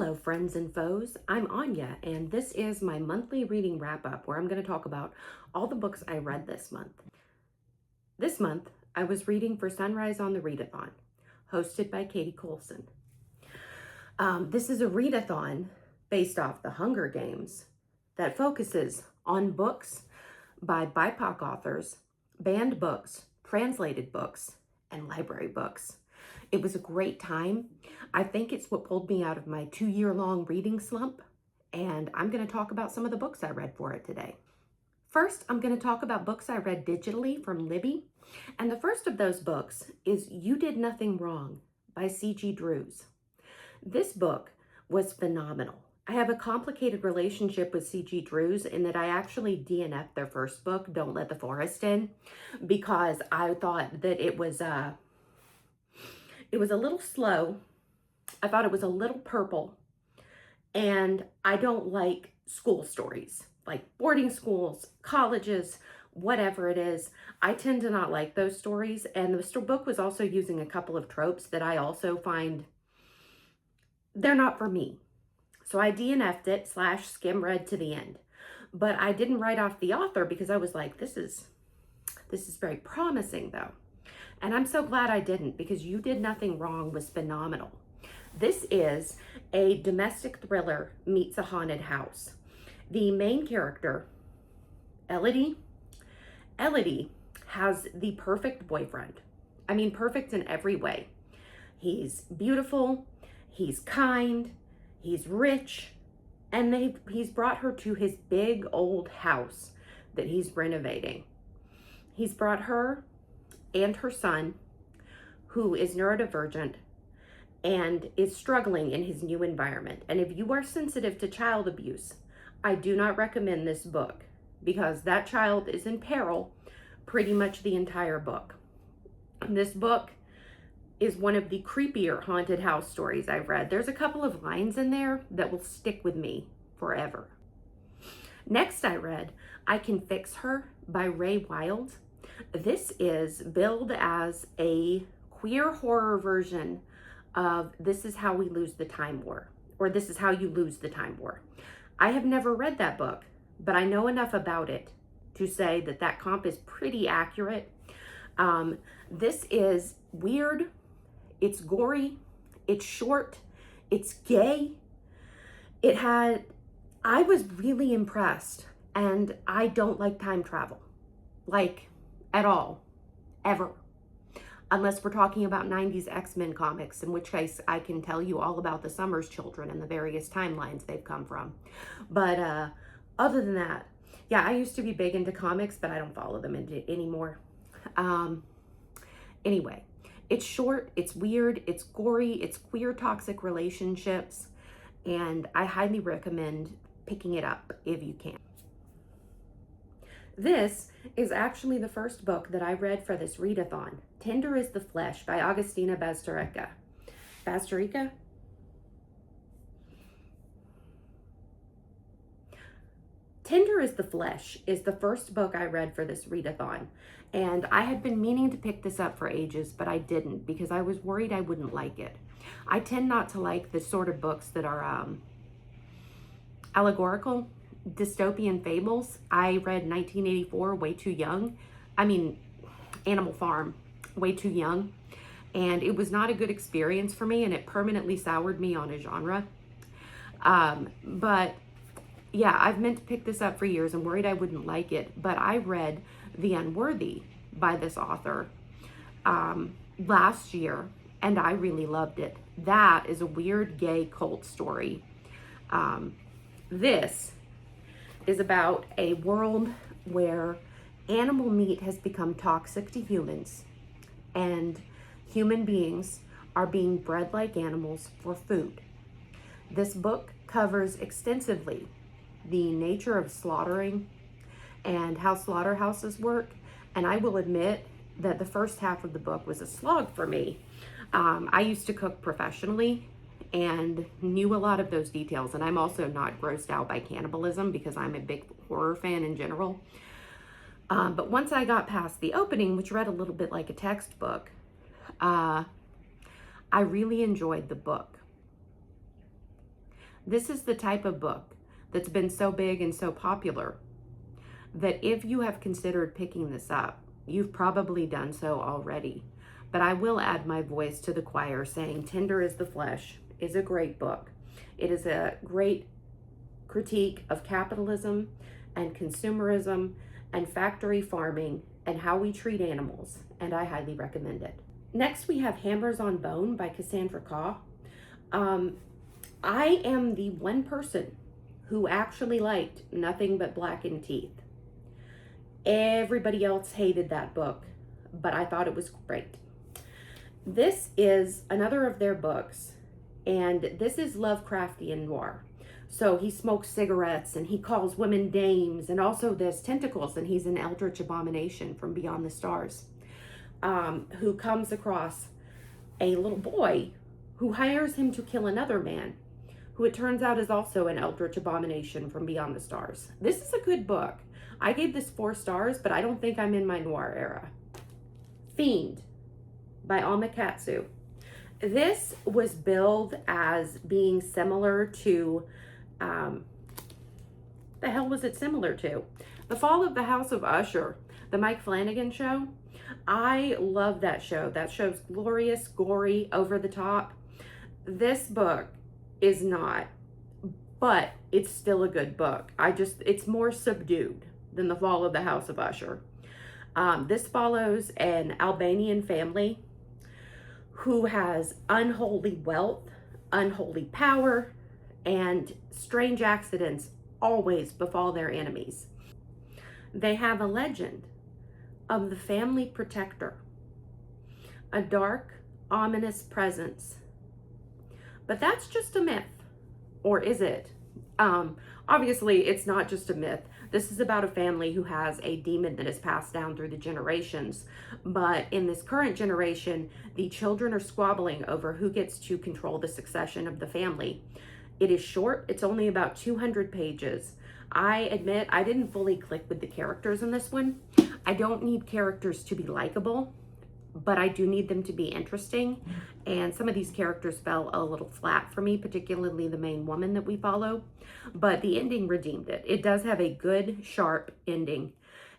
Hello, friends and foes. I'm Anya, and this is my monthly reading wrap up where I'm going to talk about all the books I read this month. This month, I was reading For Sunrise on the Readathon, hosted by Katie Colson. This is a readathon based off the Hunger Games that focuses on books by BIPOC authors, banned books, translated books, and library books. It was a great time. I think it's what pulled me out of my 2-year-long reading slump, and I'm going to talk about some of the books I read for it today. First, I'm going to talk about books I read digitally from Libby, and the first of those books is You Did Nothing Wrong by C.G. Drews. This book was phenomenal. I have a complicated relationship with C.G. Drews in that I actually DNF'd their first book, Don't Let the Forest In, because I thought that it was a little slow. I thought it was a little purple, and I don't like school stories, like boarding schools, colleges, whatever it is. I tend to not like those stories, and the book was also using a couple of tropes that I also find they're not for me. So I DNF'd it / skim read to the end, but I didn't write off the author because I was like, this is very promising though. And I'm so glad I didn't, because You Did Nothing Wrong was phenomenal. This is a domestic thriller meets a haunted house. The main character, Elodie, has the perfect boyfriend. I mean, perfect in every way. He's beautiful, he's kind, he's rich, and he's brought her to his big old house that he's renovating. He's brought her and her son, who is neurodivergent and is struggling in his new environment. And if you are sensitive to child abuse, I do not recommend this book, because that child is in peril pretty much the entire book. This book is one of the creepier haunted house stories I've read. There's a couple of lines in there that will stick with me forever. Next, I read I Can Fix Her by Ray Wild. This is billed as a queer horror version of This Is How We Lose the Time War, or This Is How You Lose the Time War. I have never read that book, but I know enough about it to say that that comp is pretty accurate. This is weird, it's gory, it's short, it's gay. I was really impressed, and I don't like time travel, like at all, ever. Unless we're talking about 90s X-Men comics, in which case I can tell you all about the Summers children and the various timelines they've come from. But other than that, yeah, I used to be big into comics, but I don't follow them anymore. Anyway, it's short, it's weird, it's gory, it's queer toxic relationships, and I highly recommend picking it up if you can. This is actually the first book that I read for this readathon, Tender is the Flesh by Agustina Bazterrica. Tender is the Flesh is the first book I read for this readathon, and I had been meaning to pick this up for ages, but I didn't because I was worried I wouldn't like it. I tend not to like the sort of books that are allegorical, dystopian fables. I read 1984 way too young. Animal Farm way too young, and it was not a good experience for me, and it permanently soured me on a genre. But yeah, I've meant to pick this up for years and worried I wouldn't like it, but I read The Unworthy by this author last year, and I really loved it. That is a weird gay cult story. This is about a world where animal meat has become toxic to humans, and human beings are being bred like animals for food. This book covers extensively the nature of slaughtering and how slaughterhouses work, and I will admit that the first half of the book was a slog for me. I used to cook professionally and knew a lot of those details, and I'm also not grossed out by cannibalism because I'm a big horror fan in general. But once I got past the opening, which read a little bit like a textbook, I really enjoyed the book. This is the type of book that's been so big and so popular that if you have considered picking this up, you've probably done so already. But I will add my voice to the choir saying Tender is the Flesh is a great book. It is a great critique of capitalism and consumerism and factory farming and how we treat animals, and I highly recommend it. Next, we have Hammers on Bone by Cassandra Khaw. I am the one person who actually liked Nothing But Blackened Teeth. Everybody else hated that book, but I thought it was great. This is another of their books, and this is Lovecraftian noir. So he smokes cigarettes and he calls women dames, and also there's tentacles, and he's an eldritch abomination from beyond the stars, who comes across a little boy who hires him to kill another man, who it turns out is also an eldritch abomination from beyond the stars. This is a good book. I gave this 4 stars, but I don't think I'm in my noir era. Fiend by Alma Katsu. This was billed as being similar to, the hell was it similar to? The Fall of the House of Usher, the Mike Flanagan show. I love that show. That show's glorious, gory, over the top. This book is not, but it's still a good book. It's more subdued than The Fall of the House of Usher. This follows an Albanian family who has unholy wealth, unholy power, and strange accidents always befall their enemies. They have a legend of the family protector, a dark, ominous presence. But that's just a myth. Or is it? Obviously, it's not just a myth. This is about a family who has a demon that is passed down through the generations. But in this current generation, the children are squabbling over who gets to control the succession of the family. It is short. It's only about 200 pages. I admit I didn't fully click with the characters in this one. I don't need characters to be likable, but I do need them to be interesting. And some of these characters fell a little flat for me, particularly the main woman that we follow. But the ending redeemed it. It does have a good, sharp ending.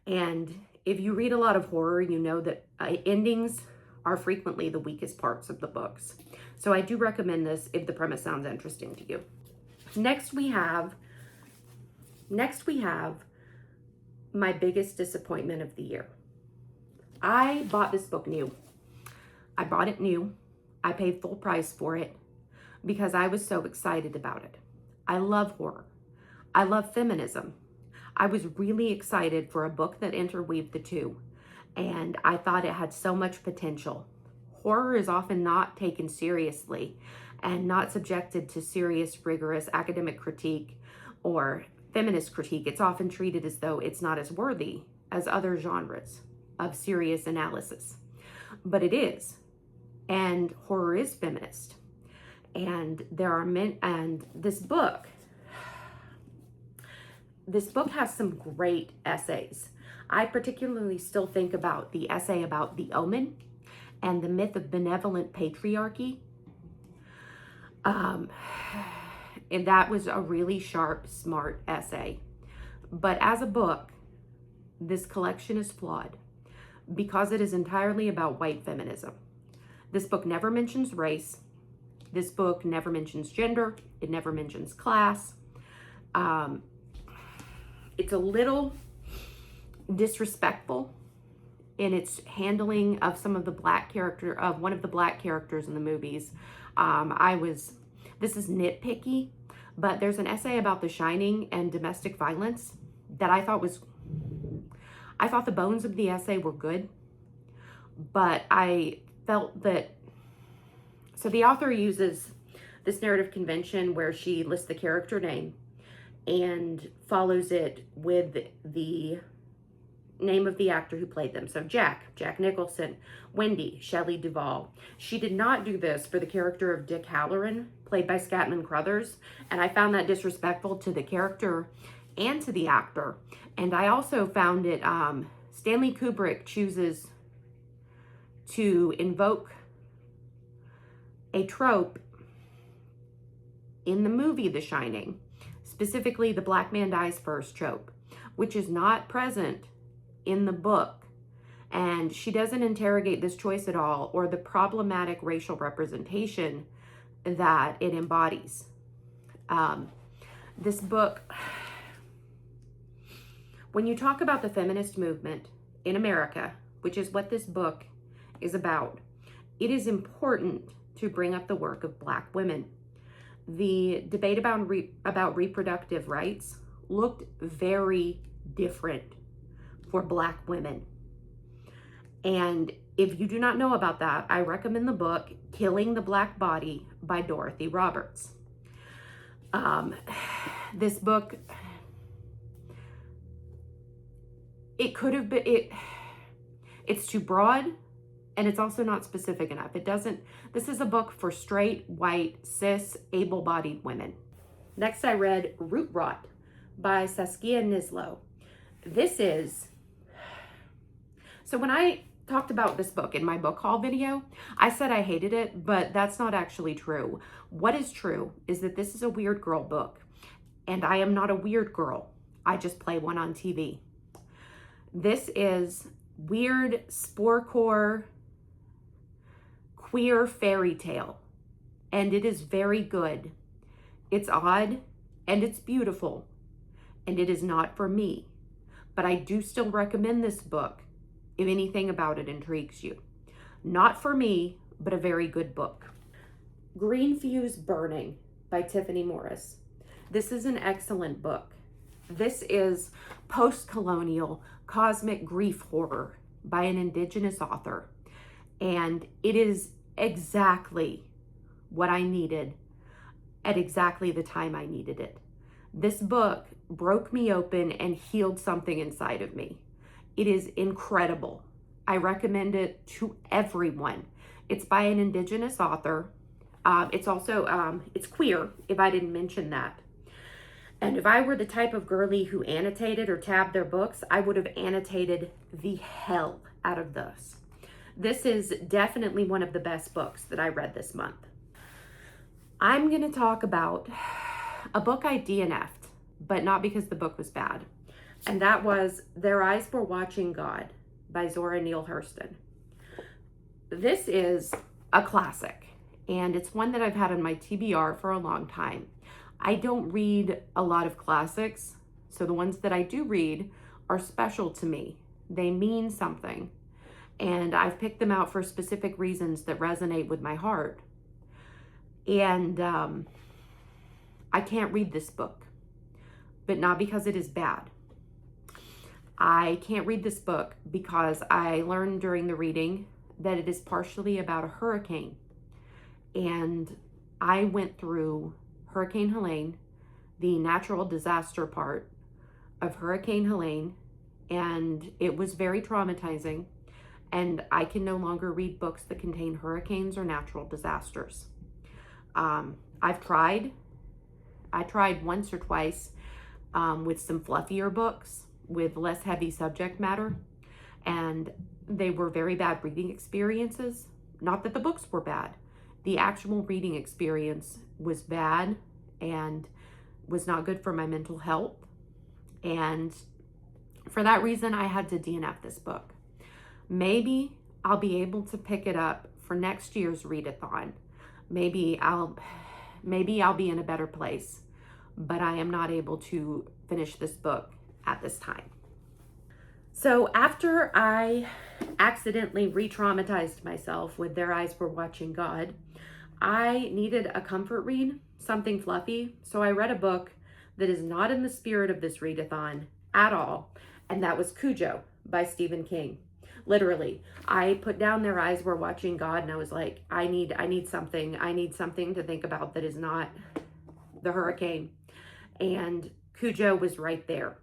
And if you read a lot of horror, you know that endings are frequently the weakest parts of the books. So I do recommend this if the premise sounds interesting to you. Next we have my biggest disappointment of the year. I bought this book new. I bought it new. I paid full price for it because I was so excited about it. I love horror. I love feminism. I was really excited for a book that interweaved the two, and I thought it had so much potential. Horror is often not taken seriously and not subjected to serious, rigorous academic critique or feminist critique. It's often treated as though it's not as worthy as other genres of serious analysis, but it is. And horror is feminist. And there are men, and this book has some great essays. I particularly still think about the essay about the Omen and the myth of benevolent patriarchy. And that was a really sharp, smart essay. But as a book, this collection is flawed because it is entirely about white feminism. This book never mentions race. This book never mentions gender. It never mentions class. It's a little disrespectful in its handling of some of the one of the black characters in the movies. This is nitpicky, but there's an essay about The Shining and domestic violence that I thought the bones of the essay were good, but I felt that, so the author uses this narrative convention where she lists the character name and follows it with the name of the actor who played them. So Jack Nicholson, Wendy, Shelley Duvall. She did not do this for the character of Dick Halloran, played by Scatman Crothers, and I found that disrespectful to the character and to the actor. And I also found it, Stanley Kubrick chooses to invoke a trope in the movie The Shining, specifically the black man dies first trope, which is not present in the book. And she doesn't interrogate this choice at all or the problematic racial representation that it embodies. This book, when you talk about the feminist movement in America, which is what this book is about, it is important to bring up the work of Black women. The debate about reproductive rights looked very different for Black women. And if you do not know about that, I recommend the book Killing the Black Body by Dorothy Roberts. This book, it could have been, it's too broad, and it's also not specific enough. This is a book for straight, white, cis, able-bodied women. Next, I read Root Rot by Saskia Nislow. So when I talked about this book in my book haul video, I said I hated it, but that's not actually true. What is true is that this is a weird girl book, and I am not a weird girl. I just play one on TV. This is weird, sporecore, queer fairy tale, and it is very good. It's odd, and it's beautiful, and it is not for me, but I do still recommend this book if anything about it intrigues you. Not for me, but a very good book. Green Fuse Burning by Tiffany Morris. This is an excellent book. This is post-colonial cosmic grief horror by an Indigenous author, and it is exactly what I needed at exactly the time I needed it. This book broke me open and healed something inside of me. It is incredible. I recommend it to everyone. It's by an Indigenous author. It's also, it's queer, if I didn't mention that. And if I were the type of girly who annotated or tabbed their books, I would have annotated the hell out of those. This is definitely one of the best books that I read this month. I'm going to talk about a book I DNF'd, but not because the book was bad. And that was Their Eyes Were Watching God by Zora Neale Hurston. This is a classic, and it's one that I've had on my TBR for a long time. I don't read a lot of classics, so the ones that I do read are special to me. They mean something, and I've picked them out for specific reasons that resonate with my heart. And I can't read this book, but not because it is bad. I can't read this book because I learned during the reading that it is partially about a hurricane. And I went through Hurricane Helene, the natural disaster part of Hurricane Helene, and it was very traumatizing. And I can no longer read books that contain hurricanes or natural disasters. I've tried. I tried once or twice with some fluffier books with less heavy subject matter, and they were very bad reading experiences. Not that the books were bad. The actual reading experience was bad and was not good for my mental health. And for that reason, I had to DNF this book. Maybe I'll be able to pick it up for next year's Readathon. Maybe I'll be in a better place, but I am not able to finish this book at this time. So after I accidentally re-traumatized myself with Their Eyes Were Watching God, I needed a comfort read, something fluffy. So I read a book that is not in the spirit of this Readathon at all, and that was Cujo by Stephen King. Literally, I put down Their Eyes Were Watching God, and I was like, I need something to think about that is not the hurricane. And Cujo was right there.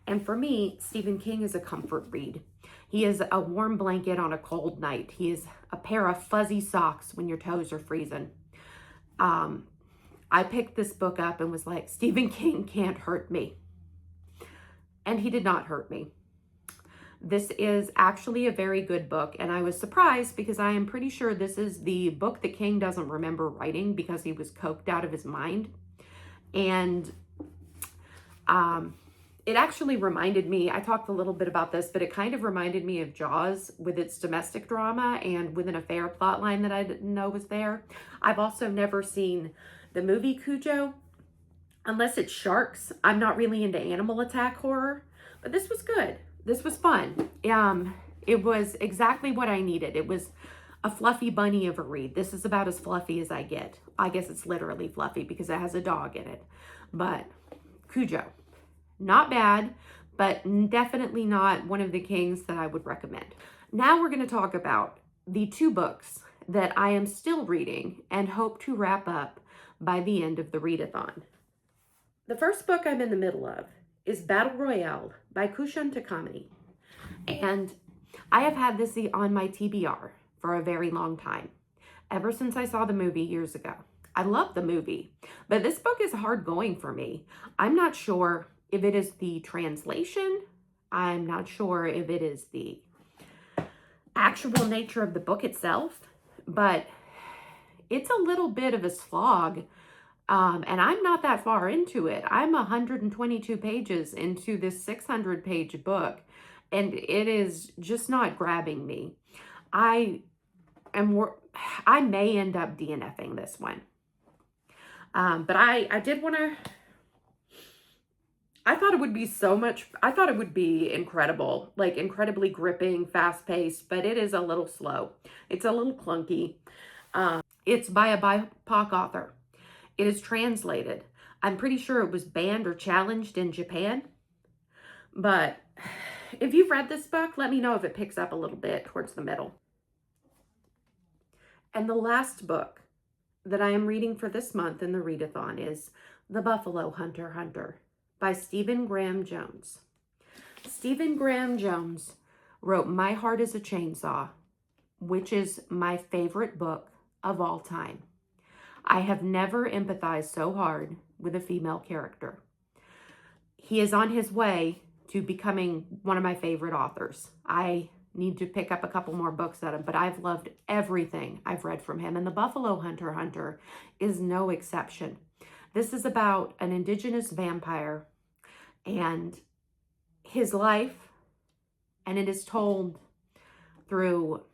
And for me, Stephen King is a comfort read. He is a warm blanket on a cold night. He is a pair of fuzzy socks when your toes are freezing. I picked this book up and was like, Stephen King can't hurt me. And he did not hurt me. This is actually a very good book, and I was surprised because I am pretty sure this is the book that King doesn't remember writing because he was coked out of his mind. And it actually reminded me, I talked a little bit about this, but it kind of reminded me of Jaws with its domestic drama and with an affair plot line that I didn't know was there. I've also never seen the movie Cujo. Unless it's sharks, I'm not really into animal attack horror, but this was good. This was fun. It was exactly what I needed. It was a fluffy bunny of a read. This is about as fluffy as I get. I guess it's literally fluffy because it has a dog in it. But Cujo, not bad, but definitely not one of the kings that I would recommend. Now we're going to talk about the 2 books that I am still reading and hope to wrap up by the end of the readathon. The first book I'm in the middle of is Battle Royale by Kushan Takamine. And I have had this on my TBR for a very long time, ever since I saw the movie years ago. I love the movie, but this book is hard going for me. I'm not sure if it is the translation. I'm not sure if it is the actual nature of the book itself, but it's a little bit of a slog. And I'm not that far into it. I'm 122 pages into this 600-page book, and it is just not grabbing me. I may end up DNFing this one. But I did want to, I thought it would be I thought it would be incredible, like incredibly gripping, fast-paced, but it is a little slow. It's a little clunky. It's by a BIPOC author. It is translated. I'm pretty sure it was banned or challenged in Japan. But if you've read this book, let me know if it picks up a little bit towards the middle. And the last book that I am reading for this month in the readathon is The Buffalo Hunter by Stephen Graham Jones. Stephen Graham Jones wrote My Heart is a Chainsaw, which is my favorite book of all time. I have never empathized so hard with a female character. He is on his way to becoming one of my favorite authors. I need to pick up a couple more books at him, but I've loved everything I've read from him, and The Buffalo Hunter is no exception. This is about an indigenous vampire and his life, and it is told through,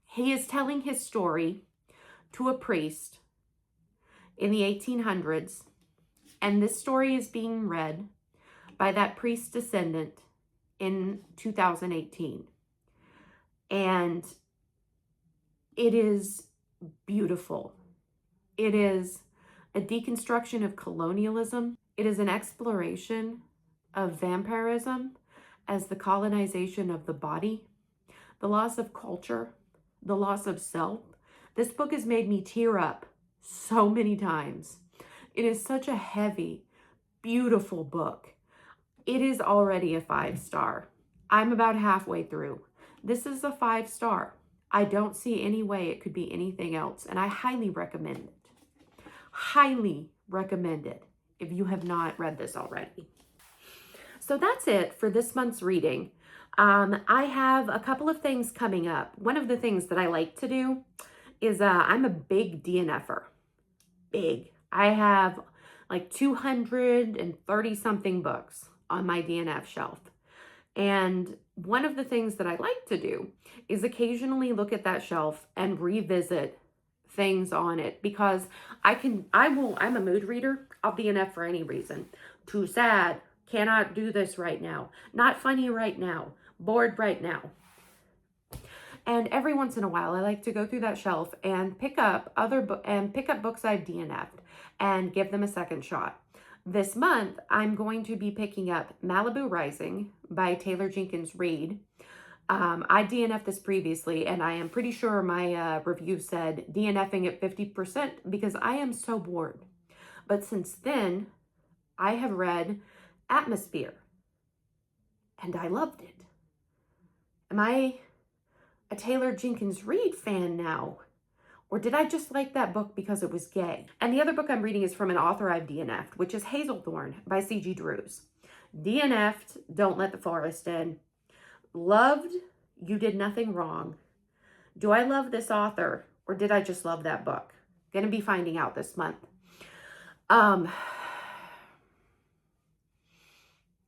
he is telling his story to a priest in the 1800s, and this story is being read by that priest's descendant in 2018. And it is beautiful. It is a deconstruction of colonialism. It is an exploration of vampirism as the colonization of the body, the loss of culture, the loss of self. This book has made me tear up so many times. It is such a heavy, beautiful book. It is already a 5-star. I'm about halfway through. This is a 5-star. I don't see any way it could be anything else, and I highly recommend it. Highly recommend it if you have not read this already. So that's it for this month's reading. I have a couple of things coming up. One of the things that I like to do is I'm a big DNFer. Big. I have like 230 something books on my DNF shelf. And one of the things that I like to do is occasionally look at that shelf and revisit things on it, because I'm a mood reader. I'll DNF for any reason. Too sad. Cannot do this right now. Not funny right now. Bored right now. And every once in a while, I like to go through that shelf and pick up books I've DNF'd and give them a second shot. This month, I'm going to be picking up Malibu Rising by Taylor Jenkins Reid. I DNF'd this previously, and I am pretty sure my review said DNFing at 50% because I am so bored. But since then, I have read Atmosphere, and I loved it. Am I a Taylor Jenkins Reid fan now? Or did I just like that book because it was gay? And the other book I'm reading is from an author I've DNF'd, which is Hazelthorn by C.G. Drews. DNF'd, Don't Let the Forest In. Loved, You Did Nothing Wrong. Do I love this author, or did I just love that book? Gonna be finding out this month. Um,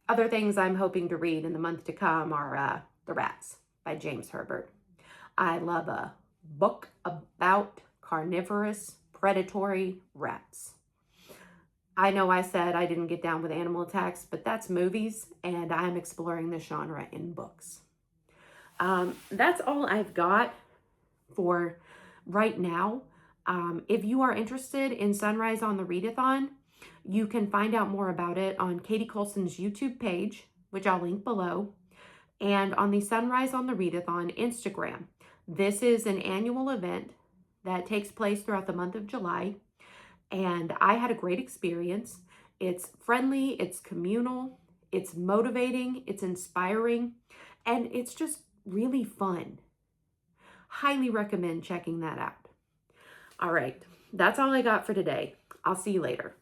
Other things I'm hoping to read in the month to come are The Rats by James Herbert. I love a book about carnivorous, predatory rats. I know I said I didn't get down with animal attacks, but that's movies, and I'm exploring the genre in books. That's all I've got for right now. If you are interested in Sunrise on the Readathon, you can find out more about it on Katie Colson's YouTube page, which I'll link below, and on the Sunrise on the Readathon Instagram. This is an annual event that takes place throughout the month of July, and I had a great experience. It's friendly, it's communal, it's motivating, it's inspiring, and it's just really fun. Highly recommend checking that out. All right, that's all I got for today. I'll see you later.